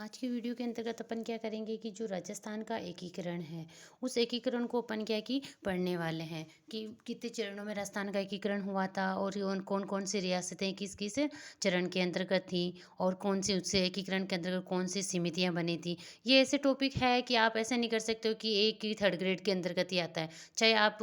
आज की वीडियो के अंतर्गत अपन क्या करेंगे कि जो राजस्थान का एकीकरण है, उस एकीकरण को अपन क्या कि पढ़ने वाले हैं कि कितने चरणों में राजस्थान का एकीकरण हुआ था और कौन कौन सी रियासतें किस किस चरण के अंतर्गत थी और कौन सी उससे एकीकरण के अंतर्गत कौन सी समितियां बनी थी। ये ऐसे टॉपिक है कि आप ऐसा नहीं कर सकते हो कि एक ही थर्ड ग्रेड के अंतर्गत ही आता है। चाहे आप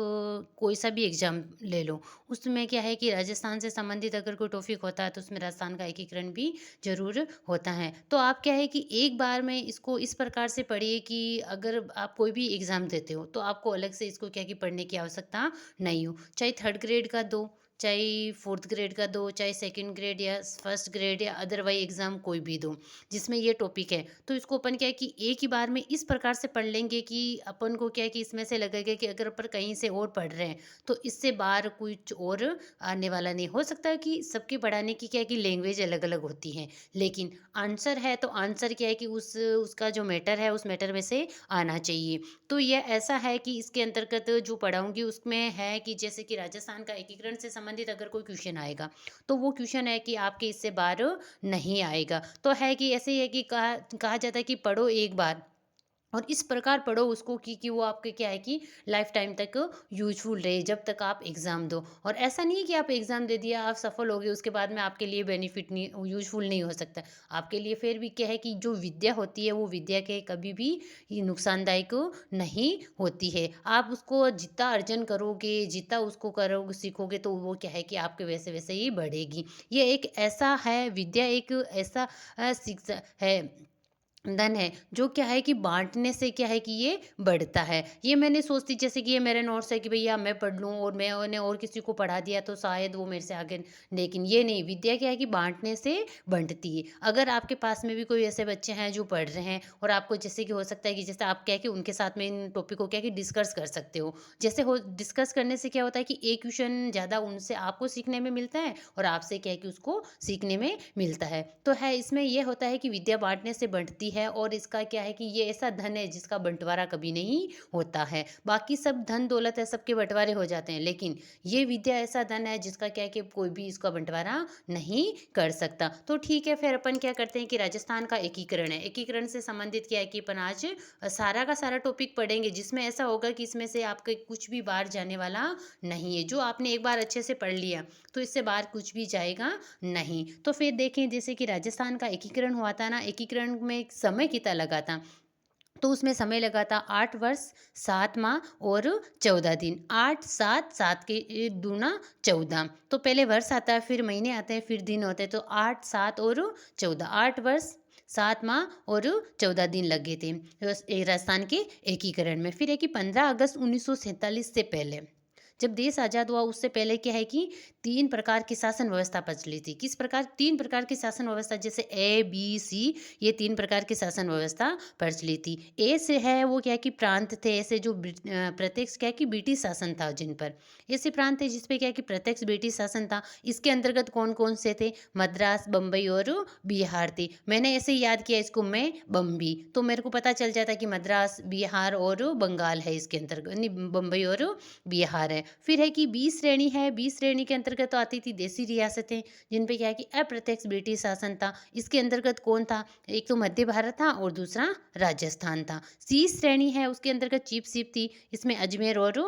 कोई सा भी एग्जाम ले लो, उसमें क्या है कि राजस्थान से संबंधित अगर कोई टॉपिक होता है तो उसमें राजस्थान का एकीकरण भी ज़रूर होता है। तो आप क्या है कि एक बार में इसको इस प्रकार से पढ़िए कि अगर आप कोई भी एग्ज़ाम देते हो, तो आपको अलग से इसको क्या कि पढ़ने की आवश्यकता नहीं हो। चाहे थर्ड ग्रेड का दो, चाहे फोर्थ ग्रेड का दो, चाहे सेकंड ग्रेड या फर्स्ट ग्रेड या अदरवाइज़ एग्ज़ाम कोई भी दो, जिसमें ये टॉपिक है। तो इसको अपन क्या है कि एक ही बार में इस प्रकार से पढ़ लेंगे कि अपन को क्या है कि इसमें से लगेगा कि अगर अपन कहीं से और पढ़ रहे हैं, तो इससे बाहर कुछ और आने वाला नहीं। हो सकता है कि सबके पढ़ाने की क्या है कि लैंग्वेज अलग-अलग होती है, लेकिन आंसर है तो आंसर क्या है कि उसका जो मैटर है उस मैटर में से आना चाहिए। तो ये ऐसा है कि इसके अंतर्गत जो पढ़ाऊँगी उसमें है कि जैसे कि राजस्थान का एकीकरण से संबंधित अगर कोई क्वेश्चन आएगा, तो वो क्वेश्चन है कि आपके इससे बाहर नहीं आएगा। तो है कि ऐसे ही है कि कहा कहा जाता है कि पढ़ो एक बार और इस प्रकार पढ़ो उसको कि वो आपके क्या है कि लाइफ टाइम तक यूजफुल रहे जब तक आप एग्ज़ाम दो। और ऐसा नहीं है कि आप एग्ज़ाम दे दिया, आप सफल हो गए, उसके बाद में आपके लिए बेनिफिट नहीं यूजफुल नहीं हो सकता। आपके लिए फिर भी क्या है कि जो विद्या होती है वो विद्या के कभी भी ये नुकसानदायक नहीं होती है। आप उसको जितना अर्जन करोगे, जितना उसको करोगे सीखोगे तो वो क्या है कि आपके वैसे वैसे ही बढ़ेगी। ये एक ऐसा है, विद्या एक ऐसा शिक्षा है, धन है, जो क्या है कि बाँटने से क्या है कि ये बढ़ता है। ये मैंने सोचती जैसे कि ये मेरे नोट्स है कि भैया मैं पढ़ लूँ और मैंने और किसी को पढ़ा दिया तो शायद वो मेरे से आगे, लेकिन ये नहीं, विद्या क्या है कि बाँटने से बढ़ती है। अगर आपके पास में भी कोई ऐसे बच्चे हैं जो पढ़ रहे हैं और आपको जैसे कि हो सकता है कि जैसे आप क्या है कि उनके साथ में इन टॉपिक को क्या है कि डिस्कस कर सकते हो। जैसे हो डिस्कस करने से क्या होता है कि एक क्वेश्चन ज़्यादा उनसे आपको सीखने में मिलता है और आपसे क्या है कि उसको सीखने में मिलता है। तो है इसमें ये होता है कि विद्या बाँटने से बढ़ती है और इसका क्या है कि ये ऐसा धन है जिसका बँटवारा कभी नहीं होता है। बाकी सब धन दौलत है सबके बँटवारे हो जाते हैं, लेकिन ये विद्या ऐसा धन है जिसका क्या है कि कोई भी इसका बँटवारा नहीं कर सकता। तो ठीक है, फिर अपन क्या करते हैं कि राजस्थान का एकीकरण है। एकीकरण से संबंधित क्या है कि अपन आज सारा का सारा टॉपिक पढ़ेंगे जिसमें ऐसा होगा कि इसमें से आपके कुछ भी बाहर जाने वाला नहीं है। जो आपने एक बार अच्छे से पढ़ लिया, तो इससे बाहर कुछ भी जाएगा नहीं। तो फिर देखें जैसे कि राजस्थान का एकीकरण हुआ था ना, एकीकरण में एक समय कितना लगा था, तो उसमें समय लगा था 8 वर्ष, 7 माह और 14 दिन। 8, 7, 7 के दूना 14। तो पहले वर्ष आता है, फिर महीने आते हैं, फिर दिन होते हैं, तो 8, 7 और 14, 8 वर्ष, 7 माह और 14 दिन लगे थे राजस्थान के एकीकरण में। फिर है कि 15 अगस्त 1947 से पहले, जब देश आज़ाद हुआ उससे पहले क्या है कि 3 प्रकार की शासन व्यवस्था प्रचलित थी। किस प्रकार? 3 प्रकार की शासन व्यवस्था, जैसे ए, बी, सी, ये 3 प्रकार की शासन व्यवस्था प्रचलित थी। ए से है वो क्या है कि प्रांत थे ऐसे जो प्रत्यक्ष क्या है कि ब्रिटिश शासन था जिन पर। ऐसे प्रांत थे जिस पे क्या है कि प्रत्यक्ष ब्रिटिश शासन था। इसके अंतर्गत कौन-कौन से थे? मद्रास, बम्बई और बिहार थे। मैंने ऐसे ही याद किया इसको मैं बम्बई, तो मेरे को पता चल जाता कि मद्रास, बिहार और बंगाल है इसके अंतर्गत, नहीं बम्बई और बिहार है। फिर है कि बी श्रेणी है, बी श्रेणी के अंतर्गत तो आती थी देसी रियासतें, जिन पे क्या है कि अप्रत्यक्ष ब्रिटिश शासन था। इसके अंतर्गत कौन था? एक तो मध्य भारत था और दूसरा राजस्थान था। सी श्रेणी है, उसके अंतर्गत चीफ थी, इसमें अजमेर और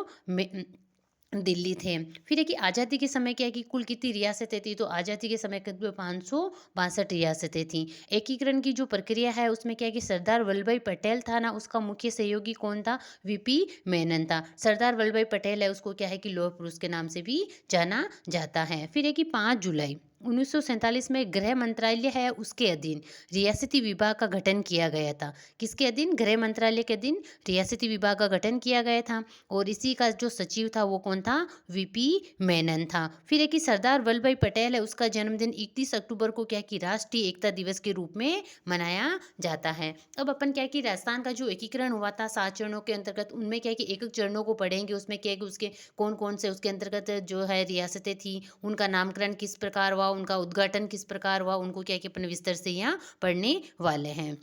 दिल्ली थे। फिर है कि आज़ादी के समय क्या है कि कुल कितनी रियासतें थी, तो आज़ादी के समय करीब 562 रियासतें थीं। एकीकरण की जो प्रक्रिया है उसमें क्या है कि सरदार वल्लभ भाई पटेल था ना, उसका मुख्य सहयोगी कौन था? वीपी मेनन था। सरदार वल्लभ भाई पटेल है, उसको क्या है कि लौह पुरुष के नाम से भी जाना जाता है। फिर है कि 5 जुलाई 1947 में गृह मंत्रालय है उसके अधीन रियासती विभाग का गठन किया गया था। किसके अधीन? गृह मंत्रालय के अधीन रियासती विभाग का गठन किया गया था और इसी का जो सचिव था वो कौन था? वीपी मेनन था। फिर है कि सरदार वल्लभ भाई पटेल है, उसका जन्मदिन 31 अक्टूबर को क्या है कि राष्ट्रीय एकता दिवस के रूप में मनाया जाता है। अब अपन क्या है कि राजस्थान का जो एकीकरण हुआ था 7 चरणों के अंतर्गत, उनमें क्या है कि एक-एक चरणों को पढ़ेंगे, उसमें क्या है कि उसके कौन-कौन से उसके अंतर्गत जो है रियासतें थी, उनका नामकरण किस प्रकार हुआ, उनका उद्घाटन किस प्रकार हुआ, उनको क्या है कि अपन विस्तार से यहाँ पढ़ने वाले हैं।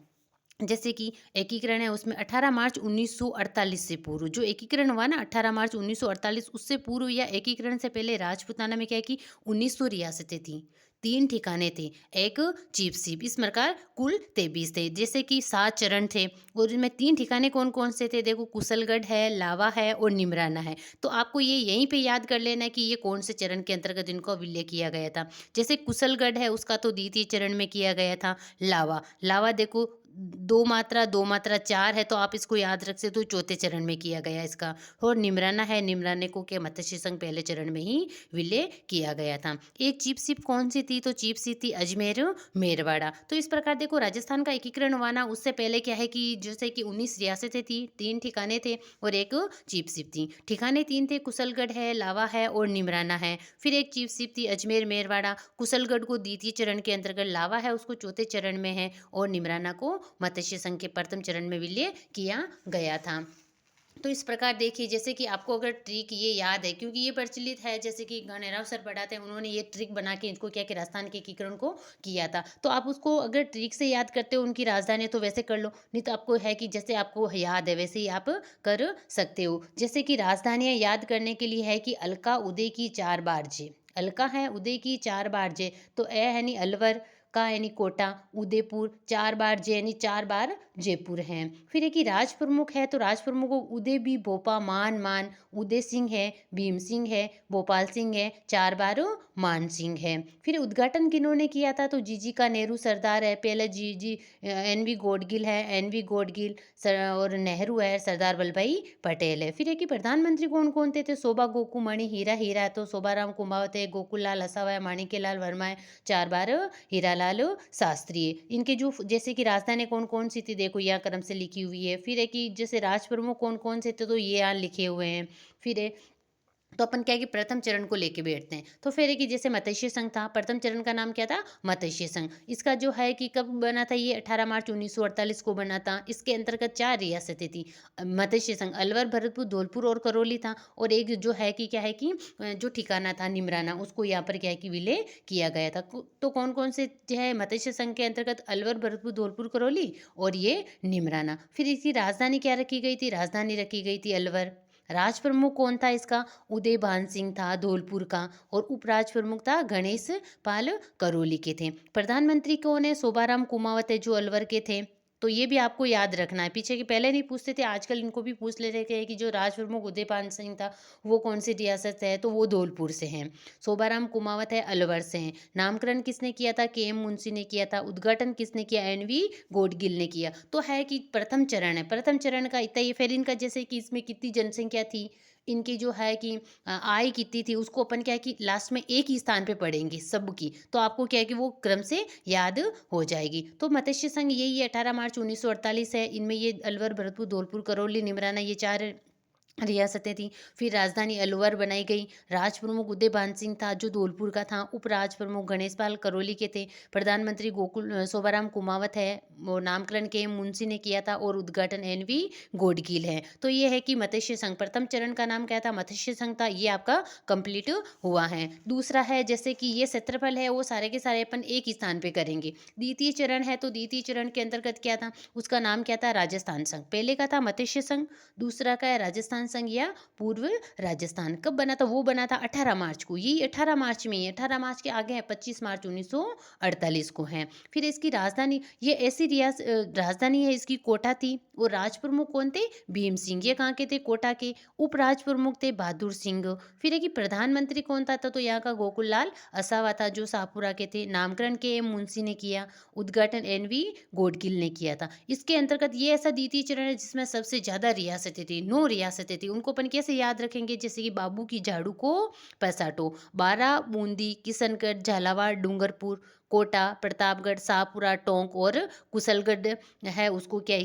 जैसे कि एकीकरण है उसमें 18 मार्च 1948 से पूर्व, जो एकीकरण हुआ ना 18 मार्च 1948, उससे पूर्व या एकीकरण से पहले राजपूताना में क्या है कि 1900 रियासतें थीं। 3 ठिकाने थे, एक चीफ सीप, इस प्रकार कुल 23 थे, जैसे कि 7 चरण थे और इनमें 3 ठिकाने कौन-कौन से थे? देखो कुशलगढ़ है, लावा है और निमराना है। तो आपको ये यहीं पे याद कर लेना है कि ये कौन से चरण के अंतर्गत इनको विलय किया गया था। जैसे कुशलगढ़ है उसका तो द्वितीय चरण में किया गया था। लावा, लावा देखो 2 मात्रा 4 है तो आप इसको याद रख सकते हो चौथे चरण में किया गया इसका। और निमराना है, निमराने को क्या मत्स्य संघ पहले चरण में ही विलय किया गया था। एक चीफ सिप कौन-सी थी? तो चीफ सिप थी अजमेर, मेरवाड़ा। तो इस प्रकार देखो राजस्थान का एकीकरण हुआ ना, उससे पहले क्या है कि जैसे कि 19 रियासतें थी, 3 ठिकाने थे और एक चीफ सिप थी। ठिकाने 3 थे, कुशलगढ़ है, लावा है और निमराना है। फिर एक चीफ सिप थी अजमेर, मेरवाड़ा। कुशलगढ़ को द्वितीय चरण के अंतर्गत, लावा है उसको चौथे चरण में है और निमराना को मत्स्य संघ के प्रथम चरण में विलय किया गया था। तो इस प्रकार देखिए, जैसे कि आपको अगर ट्रिक ये याद है क्योंकि ये प्रचलित है, जैसे कि गणेराव सर पढ़ाते हैं, उन्होंने ये ट्रिक बना के इनको क्या कि राजस्थान के एकीकरण को किया था। तो आप उसको अगर ट्रिक से याद करते हो उनकी राजधानी है, तो वैसे कर लो, नहीं तो आपको है कि जैसे आपको याद है वैसे ही आप कर सकते हो। जैसे कि राजधानियाँ याद करने के लिए है कि अलका उदय की 4 बार जे, अलका है उदय की 4 बार जे, तो ए यानी अलवर, का यानी कोटा, उदयपुर, 4 बार जे यानी 4 बार जयपुर हैं। फिर है कि राज प्रमुख है, तो राज प्रमुख को उदय भी, भोपा, मान, उदय सिंह है, भीम सिंह है, भोपाल सिंह है, 4 बार मान सिंह है। फिर उद्घाटन किन्होंने किया था? तो जीजी का नेहरू सरदार है, पहले जीजी एनवी गोडगिल है, एनवी गोडगिल और नेहरू है, सरदार वल्लभ भाई पटेल है। फिर है कि प्रधानमंत्री कौन कौन थे? तो शोभा गोकू मणि हीरा, हीरा है तो शोभाराम कुंभावत है, गोकुल लाल असावा है, माणिक्यलाल वर्मा है, 4 बार हीरालाल शास्त्री। इनके जो जैसे कि राजधानी कौन कौन सी थी, देखो यहाँ क्रम से लिखी हुई है। फिर है कि जैसे राज प्रमुख कौन कौन से थे, तो ये यहाँ लिखे हुए हैं। फिर है तो अपन क्या है कि प्रथम चरण को लेके बैठते हैं। तो फिर है कि जैसे मत्स्य संघ था, प्रथम चरण का नाम क्या था? मत्स्य संघ। इसका जो है कि कब बना था? ये 18 मार्च 1948 को बना था। इसके अंतर्गत 4 रियासतें थी। मत्स्य संघ अलवर, भरतपुर, धौलपुर और करौली था। और एक जो है कि क्या है कि जो ठिकाना था निमराना, उसको यहाँ पर क्या है कि विलय किया गया था। तो कौन कौन से जो है मत्स्य संघ के अंतर्गत? अलवर, भरतपुर, धौलपुर, करौली और ये निमराना। फिर इसकी राजधानी क्या रखी गई थी? राजधानी रखी गई थी अलवर। राज प्रमुख कौन था इसका? उदय भान सिंह था धौलपुर का और उपराज प्रमुख था गणेश पाल करौली के थे। प्रधानमंत्री कौन है? शोभाराम कुमावत है जो अलवर के थे। तो ये भी आपको याद रखना है, पीछे के पहले नहीं पूछते थे, आजकल इनको भी पूछ ले रहे हैं कि जो राज प्रमुख उदय पान सिंह था वो कौन सी रियासत से है, तो वो धौलपुर से हैं। शोभाराम कुमावत है अलवर से हैं। नामकरण किसने किया था? के एम मुंशी ने किया था। उद्घाटन किसने किया? एन वी गोडगिल ने किया। तो है कि प्रथम चरण है, प्रथम चरण का इतना ही। फिर इनका जैसे कि इसमें कितनी जनसंख्या थी, इनकी जो है कि आय कितनी थी, उसको अपन क्या है कि लास्ट में एक ही स्थान पे पढ़ेंगे सबकी, तो आपको क्या है कि वो क्रम से याद हो जाएगी। तो मत्स्य संघ यही है, 18 मार्च 1948 है। इनमें ये अलवर, भरतपुर, धौलपुर, करौली, निमराना ये 4 रियासतें थी। फिर राजधानी अलवर बनाई गई। राज प्रमुख उदय भान सिंह था जो धौलपुर का था। उपराज प्रमुख गणेश पाल करौली के थे। प्रधानमंत्री गोकुल शोभाराम कुमावत है, वो नामकरण के मुंशी ने किया था और उद्घाटन एन वी गोडगिल है। तो ये है कि मत्स्य संघ, प्रथम चरण का नाम क्या था? मत्स्य संघ था। ये आपका कंप्लीट हुआ है। दूसरा है जैसे कि ये क्षेत्रफल है वो सारे के सारे अपन एक ही स्थान पे करेंगे। द्वितीय चरण है तो द्वितीय चरण के अंतर्गत क्या था? उसका नाम क्या था? राजस्थान संघ। पहले का था मत्स्य संघ, दूसरा का है राजस्थान संघ या पूर्व राजस्थान। कब बना था? वो बना था 18 मार्च को। यही 18 मार्च में ही, 18 मार्च के आगे है 25 मार्च 1948 को है। फिर इसकी राजधानी, ये ऐसी राजधानी है इसकी कोटा थी। और राज प्रमुख कौन थे? भीम सिंह। ये कहाँ के थे? कोटा के। उपराज प्रमुख थे बहादुर सिंह। फिर है कि प्रधानमंत्री कौन था? तो यहाँ का गोकुल लाल असावा था जो शाहपुरा के थे। नामकरण के एम मुंशी ने किया। उद्घाटन एन वी गोडगिल ने किया था। इसके अंतर्गत ये ऐसा द्वितीय चरण है जिसमें सबसे ज्यादा रियासतें थी, 9 रियासतें थी। उनको अपन कैसे याद रखेंगे? जैसे कि बाबू की झाड़ू को पैसाटो, बारा, बूंदी, किशनगढ़, झालावाड़, डूंगरपुर, कोटा, प्रतापगढ़, शाहपुरा, टोंक और कुशलगढ़ है उसको क्या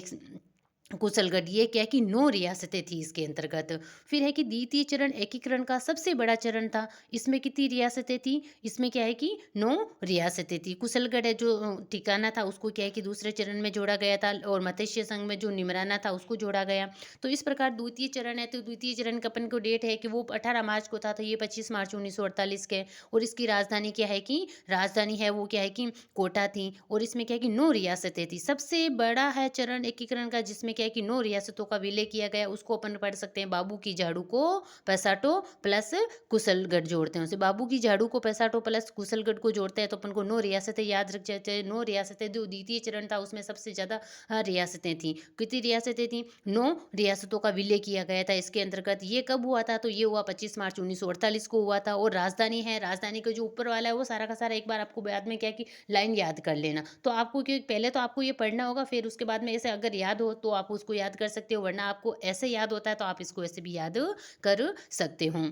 कुशलगढ़। ये क्या है कि 9 रियासतें थी इसके अंतर्गत। फिर है कि द्वितीय चरण एकीकरण का सबसे बड़ा चरण था। इसमें कितनी रियासतें थी? इसमें क्या है कि 9 रियासतें थी। कुशलगढ़ है जो ठिकाना था उसको क्या है कि दूसरे चरण में जोड़ा गया था और मत्स्य संघ में जो निमराना था उसको जोड़ा गया। तो इस प्रकार द्वितीय चरण है, तो द्वितीय चरण का अपन को डेट है कि वो 18 मार्च को था, तो ये 25 मार्च 1948 के। और इसकी राजधानी क्या है कि राजधानी है वो क्या है कि कोटा थी। और इसमें क्या है कि 9 रियासतें थी। सबसे बड़ा है चरण एकीकरण का जिसमें क्या है कि 9 रियासतों का विलय किया गया, उसको अपन पढ़ सकते हैं। बाबू की झाड़ू को पैसाटो प्लस कुशलगढ़ जोड़ते हैं उसे। बाबू की झाड़ू को पैसाटो प्लस कुशलगढ़ को जोड़ते हैं तो अपन को 9 रियासतें याद रख जाते हैं। 9 रियासतें, जो द्वितीय चरण था उसमें सबसे ज़्यादा रियासतें थी। कितनी रियासतें थी? 9 रियासतों का विलय किया गया था इसके अंतर्गत। ये कब हुआ था? तो ये हुआ 25 मार्च 1948 को हुआ था। और राजधानी है, राजधानी का जो ऊपर वाला है वो सारा का सारा एक बार आपको बाद में क्या है कि लाइन याद कर लेना। तो आपको क्यों, पहले तो आपको ये पढ़ना होगा, फिर उसके बाद में ऐसे अगर याद हो तो आप उसको याद कर सकते हो, वरना आपको ऐसे याद होता है तो आप इसको ऐसे भी याद कर सकते हो।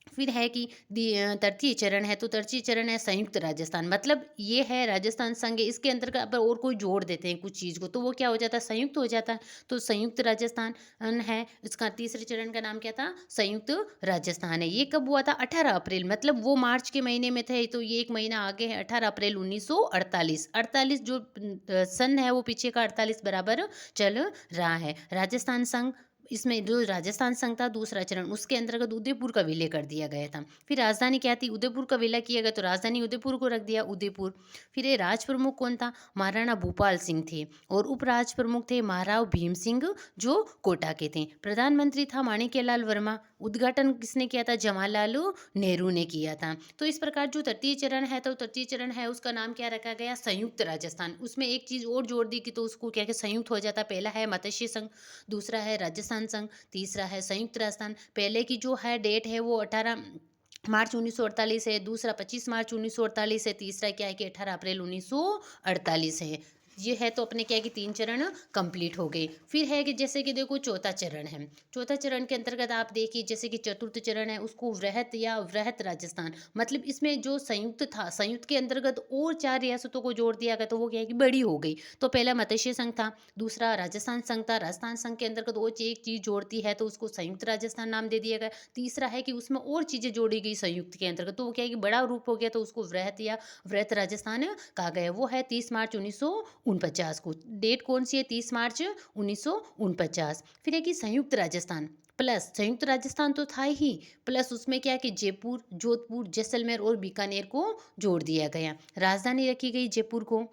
फिर है कि तृतीय चरण है, तो तृतीय चरण है संयुक्त राजस्थान। मतलब ये है राजस्थान संघ, इसके अंतर्गत अगर और कोई जोड़ देते हैं कुछ चीज़ को तो वो क्या हो जाता है? संयुक्त हो जाता है। तो संयुक्त राजस्थान है। इसका तीसरे चरण का नाम क्या था? संयुक्त राजस्थान है। ये कब हुआ था? 18 अप्रैल, मतलब वो मार्च के महीने में थे, तो ये एक महीना आगे है, 18 अप्रैल 1948। 48 जो सन है वो पीछे का 48 बराबर चल रहा है। राजस्थान संघ, इसमें जो राजस्थान संघ था दूसरा चरण, उसके अंतर्गत उदयपुर का विलय कर दिया गया था। फिर राजधानी क्या थी? उदयपुर का विलय किया गया तो राजधानी उदयपुर को रख दिया, उदयपुर। फिर ये राज प्रमुख कौन था? महाराणा भूपाल सिंह थे। और उपराज प्रमुख थे महाराव भीम सिंह, जो कोटा के थे। प्रधानमंत्री था माणिक्यलाल वर्मा। उद्घाटन किसने किया था? जवाहरलाल नेहरू ने किया था। तो इस प्रकार जो तृतीय चरण है, तो तृतीय चरण है उसका नाम क्या रखा गया? संयुक्त राजस्थान। उसमें एक चीज और जोड़ दी कि तो उसको क्या, संयुक्त हो जाता। पहला है मत्स्य संघ, दूसरा है राजस्थान संघ, तीसरा है संयुक्त राजस्थान। पहले की जो है डेट है वो 18 मार्च 1948 है, दूसरा 25 मार्च 1948 है, तीसरा क्या है कि 18 अप्रैल 1948 है। ये है तो अपने क्या है कि 3 चरण कंप्लीट हो गए। फिर है कि जैसे कि देखो चौथा चरण है। चौथा चरण के अंतर्गत आप देखिए, जैसे कि चतुर्थ चरण है उसको वृहत या वृहत राजस्थान, मतलब इसमें जो संयुक्त था, संयुक्त के अंतर्गत और 4 रियासतों को जोड़ दिया गया तो वो क्या है कि बड़ी हो गई। तो पहला मत्स्य संघ था, दूसरा राजस्थान संघ था। राजस्थान संघ के अंतर्गत वो एक चीज जोड़ती है तो उसको संयुक्त राजस्थान नाम दे दिया गया। तीसरा है कि उसमें और चीजें जोड़ी गई संयुक्त के अंतर्गत तो वो क्या है कि बड़ा रूप हो गया तो उसको वृहत या वृहत राजस्थान कहा गया। वो है 30 मार्च 1949 को। डेट कौन सी है? 30 मार्च 1949। फिर है कि संयुक्त राजस्थान प्लस, संयुक्त राजस्थान तो था ही, प्लस उसमें क्या है कि जयपुर, जोधपुर, जैसलमेर और बीकानेर को जोड़ दिया गया। राजधानी रखी गई जयपुर को।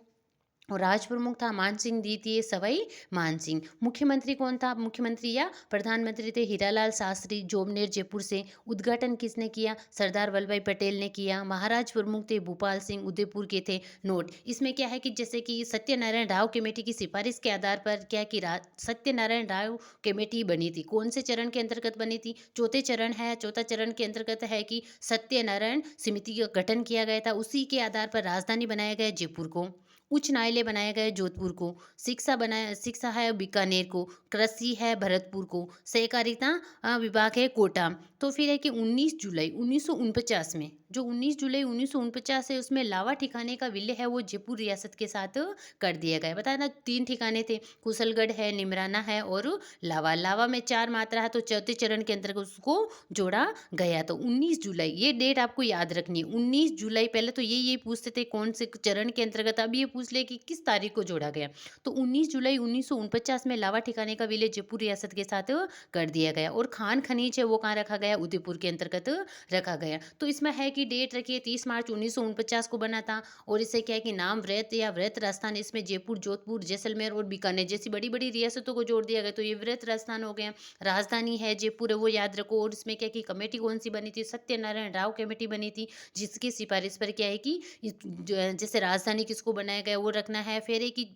और राज प्रमुख था मानसिंह द्वितीय सवाई मानसिंह। मुख्यमंत्री कौन था? मुख्यमंत्री या प्रधानमंत्री थे हीरालाल शास्त्री, जोबनेर जयपुर से। उद्घाटन किसने किया? सरदार वल्लभ भाई पटेल ने किया। महाराज प्रमुख थे भूपाल सिंह, उदयपुर के थे। नोट, इसमें क्या है कि जैसे कि सत्यनारायण राव कमेटी की सिफारिश के आधार पर क्या है कि सत्यनारायण राव कमेटी बनी थी। कौन से चरण के अंतर्गत बनी थी? चौथे चरण है। चौथा चरण के अंतर्गत है कि सत्यनारायण समिति का गठन किया गया था, उसी के आधार पर राजधानी बनाया गया जयपुर को। उच्च न्यायालय बनाया गया जोधपुर को। शिक्षा है बीकानेर को। कृषि है भरतपुर को। सहकारिता विभाग है कोटा। तो फिर है कि 19 जुलाई 1949 में, जो 19 जुलाई 1949 है उसमें लावा ठिकाने का विलय है वो जयपुर रियासत के साथ कर दिया गया। बताया ना 3 ठिकाने थे, कुशलगढ़ है, निमराना है और लावा। लावा में 4 मात्रा है तो चौथे चरण के अंतर्गत उसको जोड़ा गया। तो 19 जुलाई ये डेट आपको याद रखनी है। 19 जुलाई, पहले तो ये पूछते थे कौन से चरण के अंतर्गत, अब ये पूछ ले कि किस तारीख को जोड़ा गया। तो 19 जुलाई 1949 में लावा ठिकाने का विलय जयपुर रियासत के साथ कर दिया गया। और खान खनीज है वो कहाँ रखा गया? उदयपुर के अंतर्गत रखा गया। तो इसमें है कि डेट रखिए 30 मार्च 1949 को बना था। और इसे क्या है कि नाम वृहत या वृहत राजस्थान, इसमें जयपुर, जोधपुर, जैसलमेर और बीकानेर जैसी बड़ी बड़ी रियासतों को जोड़ दिया गया तो ये वृहत राजस्थान हो गया। राजधानी है जयपुर है वो याद रखो। और इसमें क्या कि कमेटी कौन सी बनी थी? सत्यनारायण राव कमेटी बनी थी, जिसकी सिफारिश पर क्या है कि जैसे राजधानी किसको बनाया गया वो रखना है। फिर है कि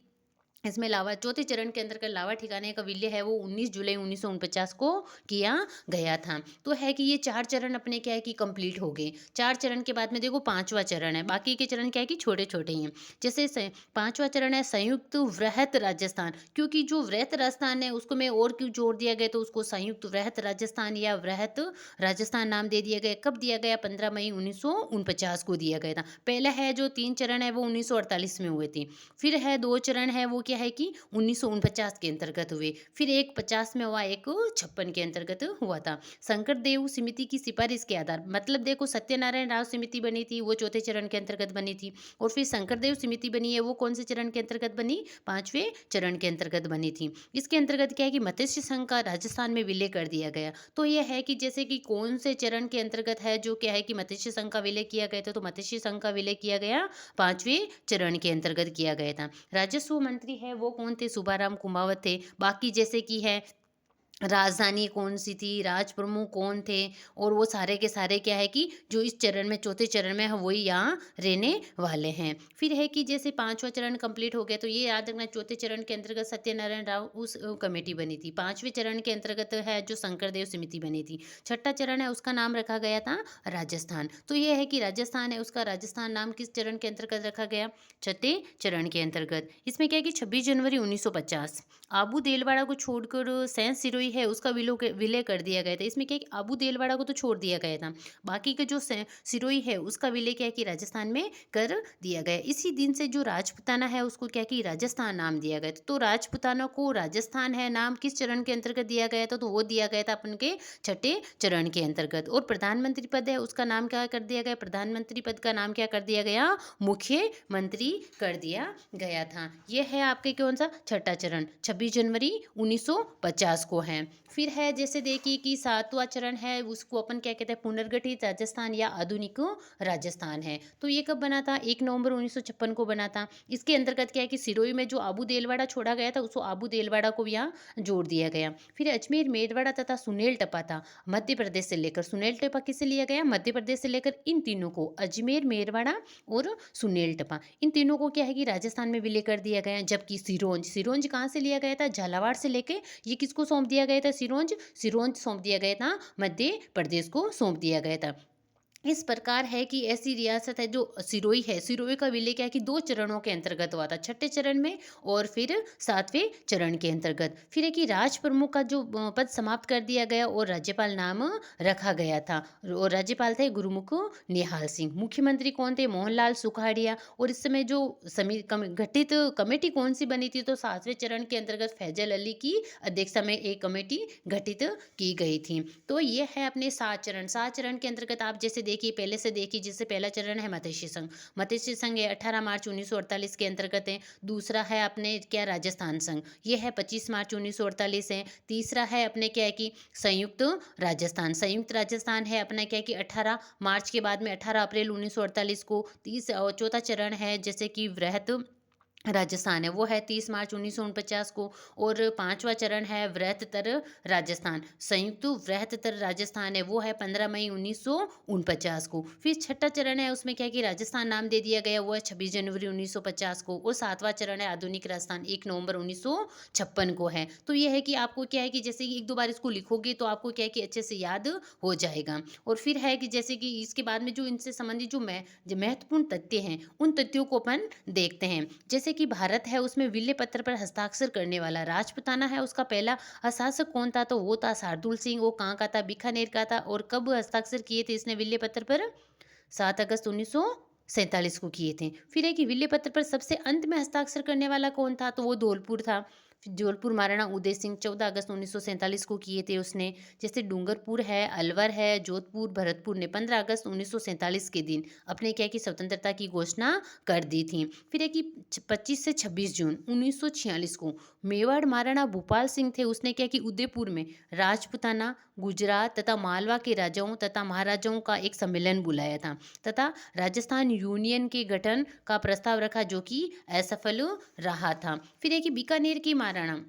इसमें लावा, चौथे चरण के अंदर का लावा ठिकाने का विलय है वो 19 जुलाई 1949 को किया गया था। तो है कि ये 4 चरण अपने क्या है कि कंप्लीट हो गए। 4 चरण के बाद में देखो 5वां चरण है। बाकी के चरण क्या है कि छोटे छोटे हैं। जैसे 5वां चरण है संयुक्त वृहत राजस्थान, क्योंकि जो वृहत राजस्थान है उसको मैं और क्यों जोड़ दिया गया तो उसको संयुक्त वृहत राजस्थान या वृहत राजस्थान नाम दे दिया गया। कब दिया गया? 15 मई 1949 को दिया गया था। पहला है जो 3 चरण है वो 1948 में हुए थे। फिर है 2 चरण है वो क्या है कि 1949 के अंतर्गत हुए। फिर एक 50 में हुआ, एक 56 के अंतर्गत हुआ था। शंकरदेव समिति की सिफारिश के आधार, मतलब देखो सत्यनारायण राव समिति बनी थी वो चौथे चरण के अंतर्गत बनी थी। और फिर शंकरदेव समिति बनी है वो कौन से चरण के अंतर्गत बनी? 5वें चरण के अंतर्गत बनी थी। इसके अंतर्गत क्या है कि मत्स्य संघ का राजस्थान में विलय कर दिया गया। तो यह है कि जैसे कि कौन से चरण के अंतर्गत है जो क्या है कि मत्स्य संघ का विलय किया गया था, तो मत्स्य संघ का विलय किया गया 5वें चरण के अंतर्गत किया गया था। राजस्व मंत्री है वो कौन थे, सुभाराम कुंभावत थे। बाकी जैसे कि है राजधानी कौन-सी थी, राज प्रमुख कौन थे, और वो सारे के सारे क्या है कि जो इस चरण में चौथे चरण में है वही यहाँ रहने वाले हैं। फिर है कि जैसे 5वां चरण कंप्लीट हो गया तो ये याद रखना, चौथे चरण के अंतर्गत सत्यनारायण राव उस कमेटी बनी थी। 5वें चरण के अंतर्गत है जो शंकरदेव समिति बनी थी। छठा चरण है उसका नाम रखा गया था राजस्थान। तो ये है कि राजस्थान है उसका राजस्थान नाम किस चरण के अंतर्गत रखा गया, छठे चरण के अंतर्गत। इसमें क्या है कि 26 जनवरी 1950 आबू देलवाड़ा को छोड़कर सैंस सिरोही है उसका विलय कर दिया गया था। इसमें क्या है कि आबू देलवाड़ा को तो छोड़ दिया गया था, बाकी का जो सिरोही है उसका विलय क्या है कि राजस्थान में कर दिया गया। इसी दिन से जो राजपुताना है उसको क्या कि राजस्थान नाम दिया गया था। तो राजपुताना को राजस्थान है नाम किस चरण के अंतर्गत दिया गया था, तो वो दिया गया था अपन के छठे चरण के अंतर्गत। और प्रधानमंत्री पद है उसका नाम क्या कर दिया गया, प्रधानमंत्री पद का नाम क्या कर दिया गया, मुख्यमंत्री कर दिया गया था। यह है आपके कौन सा, छठा चरण 26 जनवरी 1950 को है। फिर है जैसे देखिए कि 7वां चरण है उसको अपन क्या कहते हैं, पुनर्गठित राजस्थान या आधुनिक राजस्थान है। तो ये कब बना था, 1 नवंबर 1956 को बना था। इसके अंतर्गत क्या है कि सिरोही में जो आबू देलवाड़ा छोड़ा गया था उसको आबू देलवाड़ा को भी यहाँ जोड़ दिया गया। फिर अजमेर मेदवाड़ा तथा सुनेल टपा था मध्य प्रदेश से लेकर, सुनेल टपा किसे लिया गया, मध्य प्रदेश से लेकर इन तीनों को अजमेर मेरवाड़ा और सुनेल टपा, इन तीनों को क्या है कि राजस्थान में विलय कर दिया गया। जबकि सिरोंज, सिरोंज कहाँ से लिया गया था, झालावाड़ से लेके ये किसको सौंप दिया गया था, सिरोंज, सिरोंज सौंप दिया गया था, मध्य प्रदेश को सौंप दिया गया था। इस प्रकार है कि ऐसी रियासत है जो सिरोही है, सिरोही का विलय क्या है कि 2 चरणों के अंतर्गत हुआ था, छठे चरण में और फिर 7वें चरण के अंतर्गत। फिर है कि राज प्रमुख का जो पद समाप्त कर दिया गया और राज्यपाल नाम रखा गया था, और राज्यपाल थे गुरुमुख निहाल सिंह। मुख्यमंत्री कौन थे, मोहनलाल सुखाड़िया। और इस समय जो गठित कमेटी कौन सी बनी थी, तो 7वें चरण के अंतर्गत फैजल अली की अध्यक्षता में एक कमेटी गठित की गई थी। तो ये है अपने 7 चरण। 7 चरण के अंतर्गत आप जैसे देखिए, पहले से देखिए, जिससे पहला चरण है मत्स्य संघ, मत्स्य संघ है 18 मार्च 1948 के अंतर्गत है। दूसरा है अपने क्या, राजस्थान संघ, ये है 25 मार्च 1948 है। तीसरा है अपने क्या है कि संयुक्त राजस्थान, संयुक्त राजस्थान है अपना क्या है कि 18 मार्च के बाद में 18 अप्रैल 1948 को। चौथा चरण है जैसे कि वृहत राजस्थान है, वो है 30 मार्च 1949 को। और 5वां चरण है वृहत्तर राजस्थान, संयुक्त वृहत्तर राजस्थान है, वो है 15 मई 1949 को। फिर छठा चरण है उसमें क्या है कि राजस्थान नाम दे दिया गया, वो है 26 जनवरी 1950 को। और 7वां चरण है आधुनिक राजस्थान, 1 नवंबर 1956 को है। तो ये है कि आपको क्या है कि जैसे कि 1-2 बार इसको लिखोगे तो आपको क्या है कि अच्छे से याद हो जाएगा। और फिर है कि जैसे कि इसके बाद में जो इनसे संबंधित जो महत्वपूर्ण तथ्य हैं उन तथ्यों को अपन देखते हैं। जैसे कि भारत है उसमें विल्ले पत्र पर हस्ताक्षर करने वाला राजपुताना है उसका पहला हस्ताक्षर कौन था, तो वो था शार्दुल सिंह। वो कहाँ का था, बीकानेर का था। और कब हस्ताक्षर किए थे इसने विल्ले पत्र पर, 7 अगस्त 1947 को किए थे। फिर है कि विल्ले पत्र पर सबसे अंत में हस्ताक्षर करने वाला कौन था, तो वो धौलपुर था। फिर धौलपुर महाराणा उदय सिंह 14 अगस्त 1947 को किए थे उसने। जैसे डूंगरपुर है, अलवर है, जोधपुर, भरतपुर ने 15 अगस्त 1947 के दिन अपने क्या की स्वतंत्रता की घोषणा कर दी थी। फिर है कि 25 से 26 जून 1946 को मेवाड़ महाराणा भूपाल सिंह थे, उसने क्या कि उदयपुर में राजपुताना, गुजरात तथा मालवा के राजाओं तथा महाराजाओं का एक सम्मेलन बुलाया था तथा राजस्थान यूनियन के गठन का प्रस्ताव रखा, जो कि असफल रहा था। फिर है कि बीकानेर की महाराणा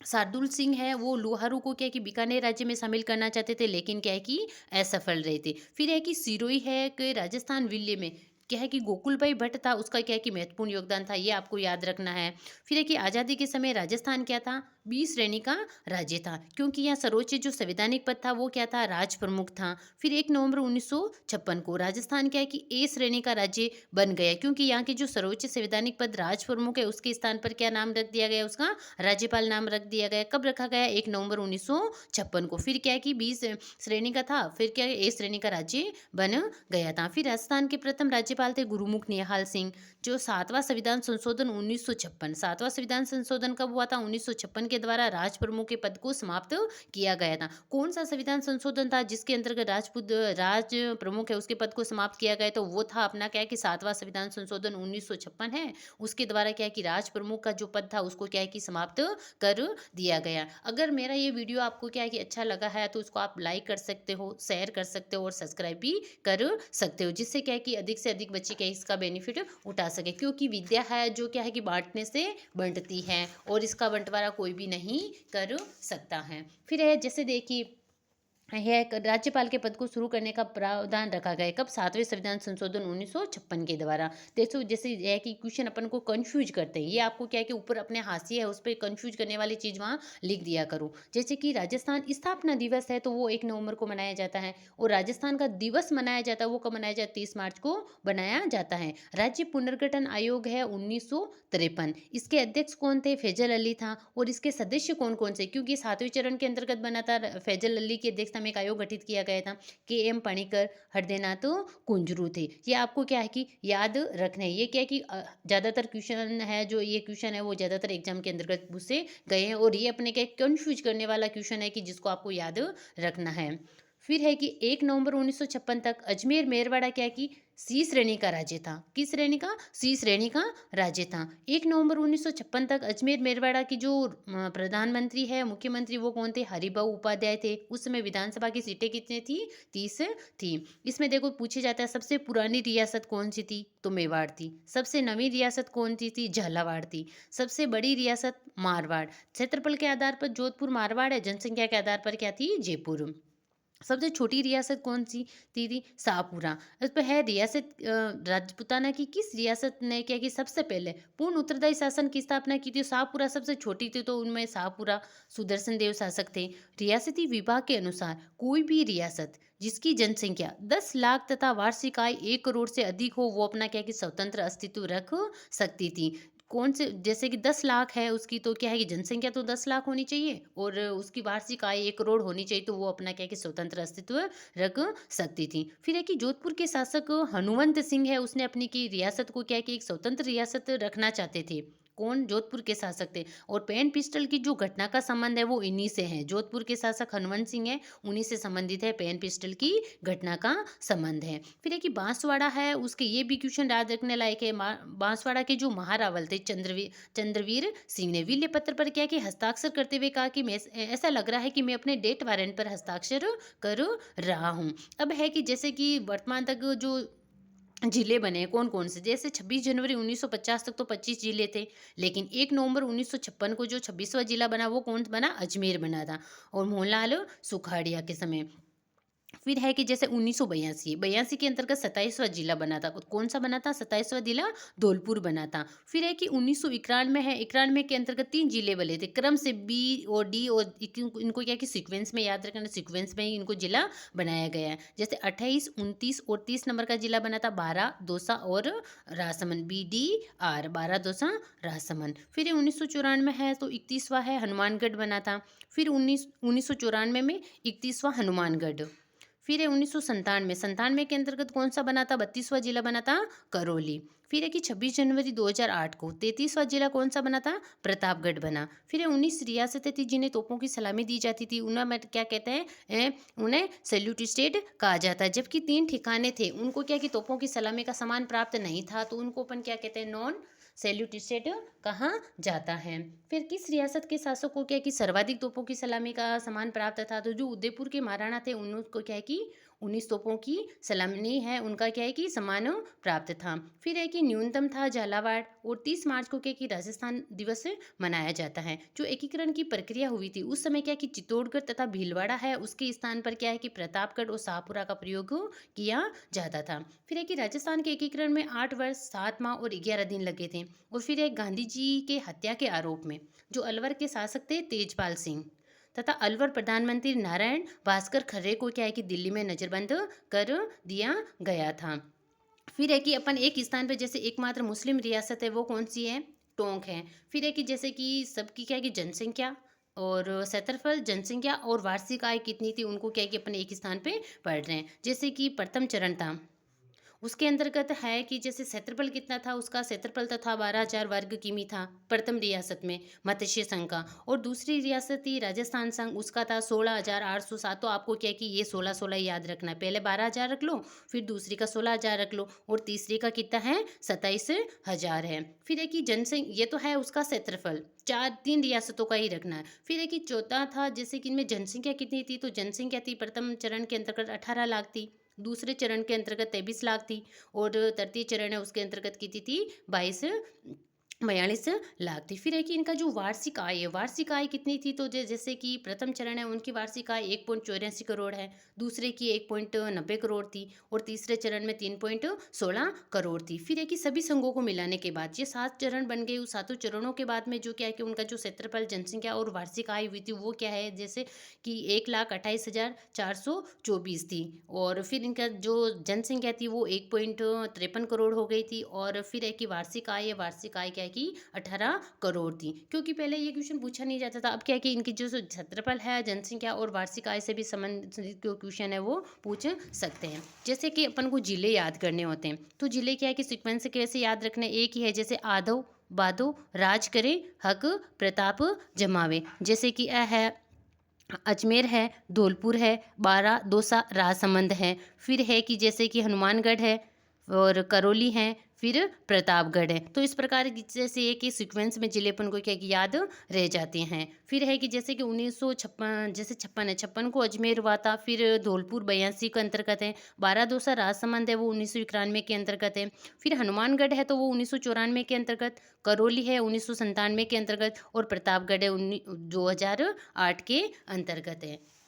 शार्दुल सिंह है, वो लोहारू को क्या है कि बीकानेर राज्य में शामिल करना चाहते थे, लेकिन क्या है कि असफल रहे थे। फिर है कि सिरोही है कि राजस्थान विल्ले में क्या है कि गोकुल भाई भट्ट था, उसका क्या है कि महत्वपूर्ण योगदान था, ये आपको याद रखना है। फिर है कि आज़ादी के समय राजस्थान क्या था, 20 श्रेणी का राज्य था, क्योंकि यहाँ सर्वोच्च जो संवैधानिक पद था वो क्या था, राज प्रमुख था। फिर 1 नवंबर 1956 को राजस्थान क्या है कि ए श्रेणी का राज्य बन गया, क्योंकि यहाँ के जो सर्वोच्च संवैधानिक पद राज प्रमुख है उसके स्थान पर क्या नाम रख दिया गया, उसका राज्यपाल नाम रख दिया गया। कब रखा गया, 1 नवंबर 1956 को। फिर क्या है कि 20 श्रेणी का था, फिर क्या है ए श्रेणी का राज्य बन गया था। फिर राजस्थान के प्रथम राज्यपाल थे गुरुमुख निहाल सिंह। जो 7वां संविधान संशोधन 1956, 7वां संविधान संशोधन कब हुआ था, 1956 के द्वारा राज प्रमुख के पद को समाप्त किया गया था। कौन सा संविधान संशोधन था जिसके अंतर्गत राज प्रमुख है उसके पद को समाप्त किया गया, तो वो था अपना क्या है कि 7वां संविधान संशोधन 1956 है, उसके द्वारा क्या है कि राज प्रमुख का जो पद था उसको क्या है कि समाप्त कर दिया गया। अगर मेरा ये वीडियो आपको क्या है कि अच्छा लगा है तो उसको आप लाइक कर सकते हो, शेयर कर सकते हो और सब्सक्राइब भी कर सकते हो, जिससे क्या है कि अधिक से अधिक एक बच्चे क्या इसका बेनिफिट उठा सके, क्योंकि विद्या है जो क्या है कि बांटने से बंटती है और इसका बंटवारा कोई भी नहीं कर सकता है। फिर है जैसे देखिए है राज्यपाल के पद को शुरू करने का प्रावधान रखा गया है। कब? 7वें संविधान संशोधन 1956 के द्वारा। देखो जैसे ये है कि क्वेश्चन अपन को कंफ्यूज करते हैं, ये आपको क्या है कि ऊपर अपने हाशिए है उस पर कंफ्यूज करने वाली चीज़ वहाँ लिख दिया करो। जैसे कि राजस्थान स्थापना दिवस है तो वो 1 नवंबर को मनाया जाता है, और राजस्थान का दिवस मनाया जाता है वो कब मनाया जाता है? 30 मार्च को बनाया जाता है। राज्य पुनर्गठन आयोग है 1953, इसके अध्यक्ष कौन थे? फैजल अली था। और इसके सदस्य कौन कौन से? क्योंकि 7वें चरण के अंतर्गत बना था, फैजल अली की अध्यक्षता में एक आयोग गठित किया गया था। KM पणिकर, हरदेनाथ कुंजरू थे। ये आपको क्या है कि याद रखना है। ये क्या है कि ज़्यादातर क्वेश्चन है, जो ये क्वेश्चन है वो ज़्यादातर एग्जाम के अंतर्गत पूछे गए हैं, और ये अपने क्या कंफ्यूज करने वाला क्वेश्चन है कि जिसको आपको याद रखना है। फिर है कि 1 नवंबर 1956 तक अजमेर मेरवाड़ा क्या है कि सी श्रेणी का राज्य था। किस श्रेणी का? सी श्रेणी का राज्य था। 1 नवंबर 1956 तक अजमेर मेरवाड़ा की जो प्रधानमंत्री है, मुख्यमंत्री, वो कौन थे? हरिभाऊ उपाध्याय थे। उस समय विधानसभा की सीटें कितनी थी? 30 थी। इसमें देखो पूछे जाता है सबसे पुरानी रियासत कौन सी थी? तो मेवाड़ थी। सबसे नवी रियासत कौन सी थी? झालावाड़ थी। सबसे बड़ी रियासत मारवाड़। क्षेत्रफल के आधार पर जोधपुर मारवाड़ है, जनसंख्या के आधार पर क्या थी? जयपुर। सबसे छोटी रियासत कौन सी थी? शाहपुरा। इस पर है रियासत राजपूताना की किस रियासत ने क्या कि सबसे पहले पूर्ण उत्तरदायी शासन की स्थापना की थी? शाहपुरा सबसे छोटी थी, तो उनमें शाहपुरा सुदर्शन देव शासक थे। रियासती विभाग के अनुसार कोई भी रियासत जिसकी जनसंख्या 10 लाख तथा वार्षिक आय 1 करोड़ से अधिक हो वो अपना क्या कि स्वतंत्र अस्तित्व रख सकती थी। कौन से? जैसे कि 10 लाख है उसकी, तो क्या है कि जनसंख्या तो 10 लाख होनी चाहिए और उसकी वार्षिक आय 1 करोड़ होनी चाहिए, तो वो अपना क्या है कि स्वतंत्र अस्तित्व रख सकती थी। फिर है कि जोधपुर के शासक हनुमंत सिंह है, उसने अपनी की रियासत को क्या है कि एक स्वतंत्र रियासत रखना चाहते थे। कौन? जोधपुर के शासक थे। और पेन पिस्टल की जो घटना का संबंध है वो इन्हीं से है। जोधपुर के शासक हनुमंत सिंह है, उन्हीं से संबंधित है पेन पिस्टल की घटना का संबंध है। फिर है कि बांसवाड़ा है, उसके ये भी क्वेश्चन याद रखने लायक है। बांसवाड़ा के जो महारावल थे चंद्रवीर सिंह ने विल्य पत्र पर क्या कि हस्ताक्षर करते हुए कहा कि मैं ऐसा लग रहा है कि मैं अपने डेट वारंट पर हस्ताक्षर कर रहा हूँ। अब है कि जैसे कि वर्तमान तक जो जिले बने कौन कौन से? जैसे 26 जनवरी 1950 तक तो 25 जिले थे, लेकिन 1 नवंबर 1956 को जो 26वां जिला बना वो कौन बना? अजमेर बना था, और मोहनलाल सुखाड़िया के समय। फिर है कि जैसे 1982 के अंतर्गत 27वां जिला बना था। कौन सा बना था? 27वां जिला धौलपुर बना था। फिर है कि 1991 है, 91 के अंतर्गत 3 जिले बने थे, क्रम से बी और डी, और इनको क्या कि सीक्वेंस में याद रखना, सीक्वेंस में ही इनको जिला बनाया गया है। जैसे 28, 29 और 30 नंबर का जिला बना था बारह, दौसा और राजसमंद, BDR, बारह, दौसा, राजसमंद। फिर 1994 है तो 31वां है हनुमानगढ़ बना था। फिर 1994 में 31वां हनुमानगढ़। फिर है 1997 के अंतर्गत कौन सा बना था? 32वां जिला बना था करौली। फिर है कि 26 जनवरी 2008 को 33वां जिला कौन सा बना था? प्रतापगढ़ बना। फिर है 19 रियासतें थी जिन्हें तोपों की सलामी दी जाती थी, उन्हें में क्या कहते हैं? उन्हें सैल्यूट स्टेट कहा जाता है। जबकि 3 ठिकाने थे उनको क्या कि तोपों की सलामी का सम्मान प्राप्त नहीं था, तो उनको अपन क्या कहते हैं? नॉन सैल्यूट स्टेट कहा जाता है। फिर किस रियासत के शासक को क्या कि सर्वाधिक तोपों की सलामी का सम्मान प्राप्त था? तो जो उदयपुर के महाराणा थे उनको क्या है कि 19 तोपों की सलामी है, उनका क्या है कि सम्मान प्राप्त था। फिर है कि न्यूनतम था झालावाड़। और 30 मार्च को क्या कि राजस्थान दिवस मनाया जाता है। जो एकीकरण की प्रक्रिया हुई थी उस समय क्या कि चित्तौड़गढ़ तथा भीलवाड़ा है उसके स्थान पर क्या है कि प्रतापगढ़ और शाहपुरा का प्रयोग किया जाता था। फिर है कि राजस्थान के एकीकरण में 8 वर्ष 7 माह और 11 दिन लगे थे। और फिर एक गांधी जी के हत्या के आरोप में जो अलवर के शासक थे तेजपाल सिंह तथा अलवर प्रधानमंत्री नारायण भास्कर खर्रे को क्या है कि दिल्ली में नजरबंद कर दिया गया था। फिर है कि अपन एक स्थान पे जैसे एकमात्र मुस्लिम रियासत है वो कौन सी है? टोंक है। फिर है कि जैसे कि सबकी क्या है कि जनसंख्या और क्षेत्रफल, जनसंख्या और वार्षिक आय कितनी थी उनको क्या है कि अपन एक स्थान पे पढ़ रहे हैं। जैसे कि प्रथम चरण था उसके अंतर्गत है कि जैसे क्षेत्रफल कितना था, उसका क्षेत्रफल तो था 12,000 वर्ग किमी था प्रथम रियासत में मत्स्य संघ का। और दूसरी रियासत थी राजस्थान संघ, उसका था 16,807। तो आपको क्या है कि ये 16 याद रखना है, पहले 12,000 रख लो, फिर दूसरी का 16,000 रख लो, और तीसरी का कितना है? 27,000 है। फिर है कि जनसंख्या, ये तो है उसका क्षेत्रफल, 3 रियासतों का ही रखना है। फिर है कि चौथा था जैसे कि इनमें जनसंख्या कितनी थी, तो जनसंख्या थी प्रथम चरण के अंतर्गत 18 लाख थी। दूसरे चरण के अंतर्गत 23 लाख थी और तृतीय चरण है उसके अंतर्गत कितनी थी 42 लाख थी। फिर है कि इनका जो वार्षिक आय कितनी थी, तो जैसे कि प्रथम चरण है उनकी वार्षिक आय 1.84 करोड़ है, दूसरे की 1.90 करोड़ थी और तीसरे चरण में 3.16 करोड़ थी। फिर है कि सभी संघों को मिलाने के बाद ये 7 चरण बन गए। उस सातों चरणों के बाद में जो क्या है कि उनका जो क्षेत्रफल, जनसंख्या और वार्षिक आय हुई थी वो क्या है, जैसे कि 1,28,424 थी और फिर इनका जो जनसंख्या थी वो 1.53 करोड़ हो गई थी और फिर है कि वार्षिक आय क्या है कि 18 करोड़ थी। क्योंकि पहले ये क्वेश्चन पूछा नहीं जाता था, अब क्या है कि इनकी जो क्षेत्रफल है, जनसंख्या और वार्षिक आय से भी संबंधित जो क्वेश्चन है वो पूछ सकते हैं। जैसे कि अपन को जिले याद करने होते हैं, तो जिले क्या है कि सीक्वेंस से कैसे याद रखना है, एक ही है, जैसे आधो बाधो राज करे हक प्रताप जमावे। जैसे कि अ है अजमेर है, धौलपुर है, बारा दौसा राजसमंद है। फिर है कि जैसे कि हनुमानगढ़ है और करौली है, फिर प्रतापगढ़ है। तो इस प्रकार की जैसे ये कि सीक्वेंस में जिले अपन को क्या कि याद रह जाते हैं। फिर है कि जैसे कि 1956, जैसे 56 है, 56 को अजमेर हुआ था। फिर धौलपुर 82 के अंतर्गत है। बारा दौसा राजसमंद है वो 1991 के अंतर्गत है। फिर हनुमानगढ़ है तो वो 1994 के अंतर्गत, करौली है 1997 के अंतर्गत और प्रतापगढ़ है 2008 के अंतर्गत है।